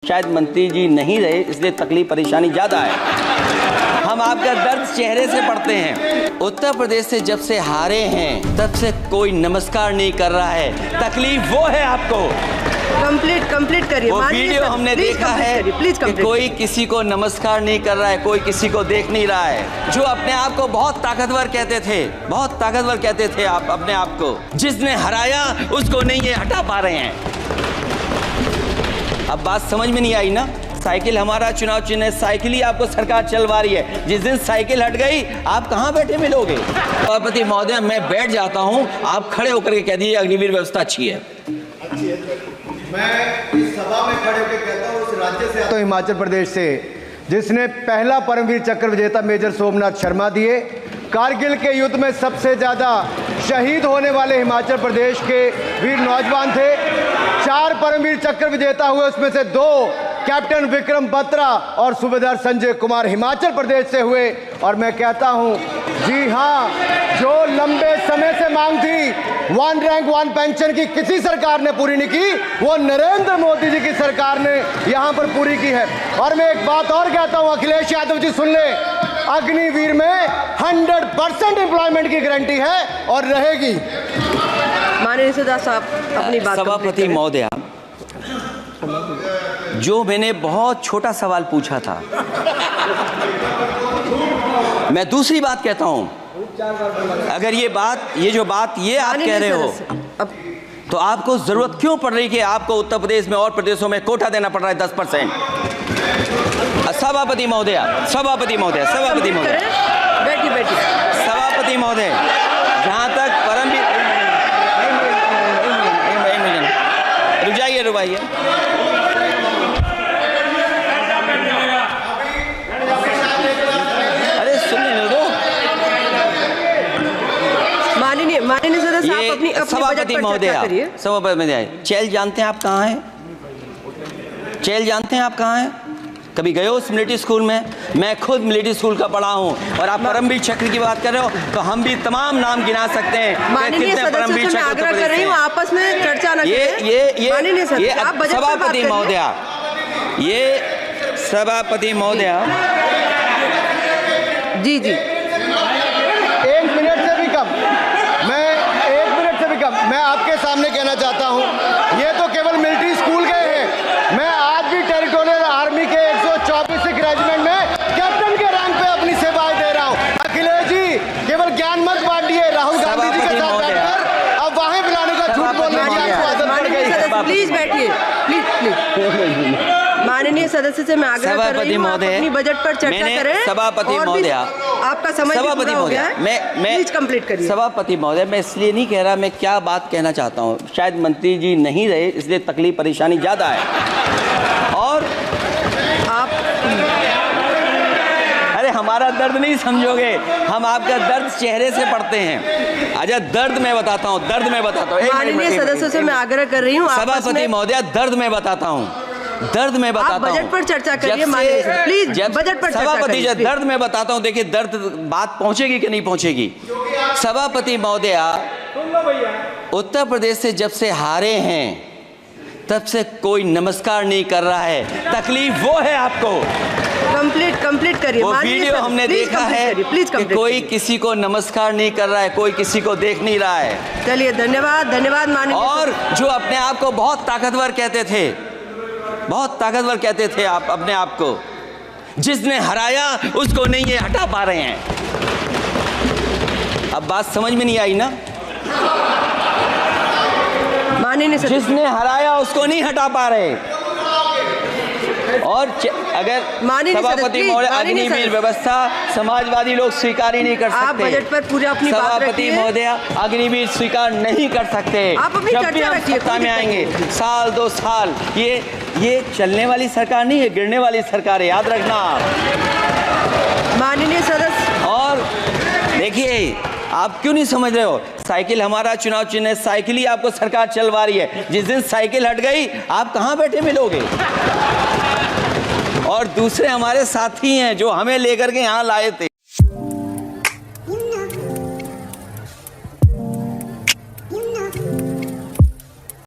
शायद मंत्री जी नहीं रहे इसलिए तकलीफ परेशानी ज़्यादा है। हम आपका दर्द चेहरे से पढ़ते हैं। उत्तर प्रदेश से जब से हारे हैं तब से कोई नमस्कार नहीं कर रहा है। तकलीफ वो है आपको। कंप्लीट करिए। वो वीडियो हमने देखा है कि कोई किसी को नमस्कार नहीं कर रहा है, कोई किसी को देख नहीं रहा है। जो अपने आप को बहुत ताकतवर कहते थे, बहुत ताकतवर कहते थे आप अपने आप को, जिसने हराया उसको नहीं ये हटा पा रहे हैं। अब बात समझ में नहीं आई ना? साइकिल हमारा चुनाव चिन्ह है, साइकिल ही आपको सरकार चलवा रही है। जिस दिन साइकिल हट गई आप कहाँ बैठे मिलोगे? सभापति महोदय, मैं बैठ जाता हूँ, आप खड़े होकर के कह दीजिए अग्निवीर व्यवस्था अच्छी है। मैं इस सभा में खड़े होकर कहता हूँ, उस राज्य से आता हूँ हिमाचल प्रदेश से, जिसने पहला परमवीर चक्र विजेता मेजर सोमनाथ शर्मा दिए। कारगिल के युद्ध में सबसे ज़्यादा शहीद होने वाले हिमाचल प्रदेश के वीर नौजवान थे। 4 परमवीर चक्र विजेता हुए, उसमें से 2 कैप्टन विक्रम बत्रा और सूबेदार संजय कुमार हिमाचल प्रदेश से हुए। और मैं कहता हूं, जी हां, जो लंबे समय से मांग थी 1 रैंक 1 पेंशन की किसी सरकार ने पूरी नहीं की, वो नरेंद्र मोदी जी की सरकार ने यहां पर पूरी की है। और मैं एक बात और कहता हूं, अखिलेश यादव जी सुन ले, अग्निवीर में 100% एम्प्लॉयमेंट की गारंटी है और रहेगी। माननीय सदा साहब अपनी बात। सभापति महोदय, जो मैंने बहुत छोटा सवाल पूछा था, मैं दूसरी बात कहता हूं। अगर ये जो बात आप कह रहे हो, तो आपको जरूरत क्यों पड़ रही कि आपको उत्तर प्रदेश में और प्रदेशों में कोटा देना पड़ रहा है 10%? सभापति महोदय, सभापति महोदय, सभापति महोदय, सभापति महोदय, जहां तक रुक जाइए। अरे सुनिए दो। माननीय सदस्य साहब अपनी सभापति महोदय, सभापति महोदय, चैल जानते हैं आप कहाँ हैं? चैल जानते हैं आप कहाँ हैं? कभी गए हो उस मिलिट्री स्कूल में? मैं खुद मिलिट्री स्कूल का पढ़ा हूँ। और आप परमवीर चक्र की बात कर रहे हो तो हम भी तमाम नाम गिना सकते हैं। माननीय सदस्य से मैं आग्रह कर रही हूँ, आपस में चर्चा न करें। सभापति महोदय, ये सभापति महोदय, जी 1 मिनट से भी कम, मैं आपके सामने कहना चाहता हूं, ये तो केवल मिलिट्री स्कूल गए हैं। मैं आज भी टेरिटोरियल आर्मी के 124 रेजिमेंट में कैप्टन के रैंक पे अपनी सेवाएं दे रहा हूं। अखिलेश जी, केवल ज्ञान मत बांटिए। राहुल गांधी जी के साथ बैठकर अब वहां बुलाने का झूठ बोलने की आपको आदत पड़ गई। प्लीज बैठिए, प्लीज। माननीय सदस्य से मैं आग्रह कर रही हूं, आप अपनी बजट पर चर्चा करें। सभापति महोदय, आपका समय पूरा हो गया है, मैं प्लीज कंप्लीट करिए। सभापति महोदय, मैं इसलिए नहीं कह रहा, मैं क्या बात कहना चाहता हूँ, शायद मंत्री जी नहीं रहे इसलिए तकलीफ परेशानी ज़्यादा है। और आप अरे हमारा दर्द नहीं समझोगे, हम आपका दर्द चेहरे से पढ़ते हैं। अच्छा, दर्द मैं बताता हूँ, माननीय सदस्यों से मैं आग्रह कर रही हूँ, सभापति महोदय, दर्द मैं बताता हूँ, बजट पर चर्चा करिए। प्लीज बजट पर सभापति जी, दर्द मैं बताता हूँ। देखिए, दर्द बात पहुंचेगी कि नहीं पहुंचेगी? सभापति महोदय, उत्तर प्रदेश से जब से हारे हैं तब से कोई नमस्कार नहीं कर रहा है। तकलीफ वो है आपको। कंप्लीट करिए। वो वीडियो हमने देखा है कि कोई किसी को नमस्कार नहीं कर रहा है, कोई किसी को देख नहीं रहा है। चलिए, धन्यवाद माननीय। और जो अपने आप को बहुत ताकतवर कहते थे, बहुत ताकतवर कहते थे आप अपने आप को, जिसने हराया उसको नहीं ये हटा पा रहे हैं। अब बात समझ में नहीं आई ना? माननीय जिसने हराया उसको नहीं हटा पा रहे। और अगर सभापति महोदय, अग्निवीर व्यवस्था समाजवादी लोग स्वीकार ही नहीं कर सकते। आप बजट पर पूरी अपनी बात रखिए। सभापति महोदय, अग्निवीर स्वीकार नहीं कर सकते। आप अपनी चर्चा रखिए। सत्ता में आएंगे 1 2 साल, ये चलने वाली सरकार नहीं है, गिरने वाली सरकार है, याद रखना आप। माननीय सदस्य, और देखिए, आप क्यों नहीं समझ रहे हो? साइकिल हमारा चुनाव चिन्ह है, साइकिल ही आपको सरकार चलवा रही है। जिस दिन साइकिल हट गई आप कहाँ बैठे मिलोगे? और दूसरे हमारे साथी हैं जो हमें लेकर के यहाँ लाए थे।